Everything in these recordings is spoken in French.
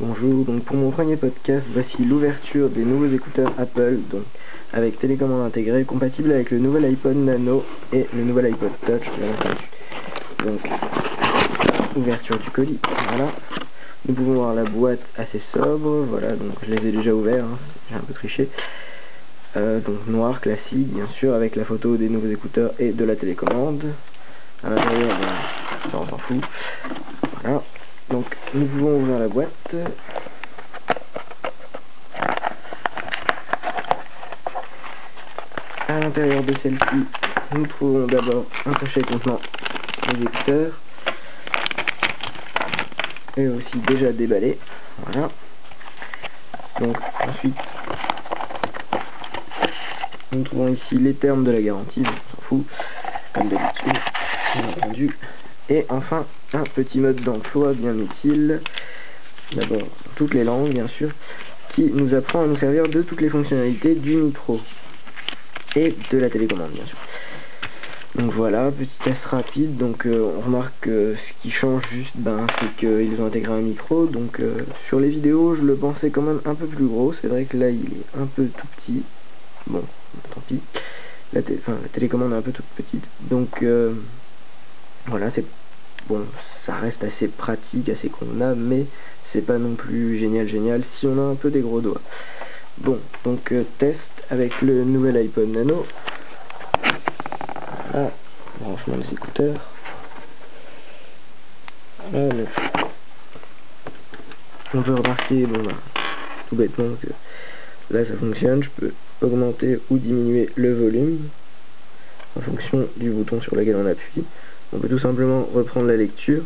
Bonjour, donc pour mon premier podcast, voici l'ouverture des nouveaux écouteurs Apple, donc avec télécommande intégrée, compatible avec le nouvel iPod Nano et le nouvel iPod Touch, bien entendu. Donc, ouverture du colis, voilà. Nous pouvons voir la boîte assez sobre, voilà, donc je les ai déjà ouverts, hein, j'ai un peu triché. Donc noir, classique, bien sûr, avec la photo des nouveaux écouteurs et de la télécommande. À l'intérieur, ça on s'en fout. Voilà. Donc nous pouvons ouvrir la boîte. À l'intérieur de celle-ci, nous trouvons d'abord un sachet contenant les écouteurs. Et aussi déjà déballé. Voilà. Donc ensuite, nous trouvons ici les termes de la garantie, on s'en fout, comme d'habitude, bien entendu. Et enfin, un petit mode d'emploi bien utile, d'abord toutes les langues bien sûr, qui nous apprend à nous servir de toutes les fonctionnalités du micro et de la télécommande bien sûr. Donc voilà, petit test rapide, donc on remarque que ce qui change juste, c'est qu'ils ont intégré un micro, donc sur les vidéos je le pensais quand même un peu plus gros, c'est vrai que là il est un peu tout petit, bon, tant pis, la télécommande est un peu toute petite, donc voilà, c'est bon, ça reste assez pratique, assez convenable, mais c'est pas non plus génial si on a un peu des gros doigts. Bon, donc test avec le nouvel iPod Nano. Voilà, branchement des écouteurs. Voilà, on peut remarquer, tout bêtement, que là ça fonctionne, je peux augmenter ou diminuer le volume en fonction du bouton sur lequel on appuie. On peut tout simplement reprendre la lecture.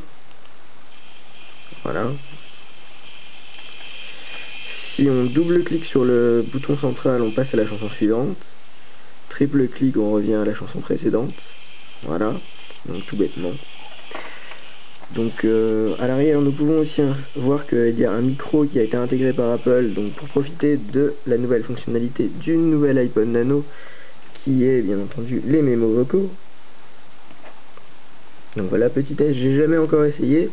Voilà. Si on double-clique sur le bouton central, on passe à la chanson suivante. Triple-clic, on revient à la chanson précédente. Voilà, donc tout bêtement. Donc à l'arrière, nous pouvons aussi voir qu'il y a un micro qui a été intégré par Apple, donc pour profiter de la nouvelle fonctionnalité du nouvel iPod Nano, qui est bien entendu les mémos vocaux. Donc voilà, petit test, j'ai jamais encore essayé.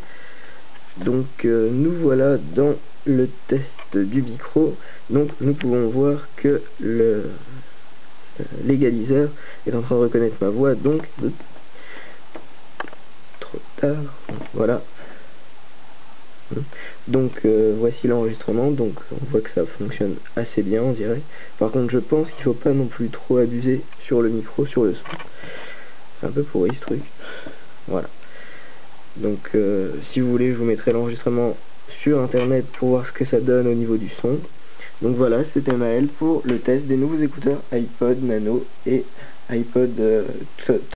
Donc nous voilà dans le test du micro. Donc nous pouvons voir que l'égaliseur est en train de reconnaître ma voix, donc trop tard, voilà. Donc voici l'enregistrement, donc on voit que ça fonctionne assez bien, on dirait. Par contre je pense qu'il faut pas non plus trop abuser sur le micro, sur le son. C'est un peu pourri ce truc. Voilà. Donc si vous voulez, je vous mettrai l'enregistrement sur internet pour voir ce que ça donne au niveau du son. Donc voilà, c'était Maël pour le test des nouveaux écouteurs iPod Nano et iPod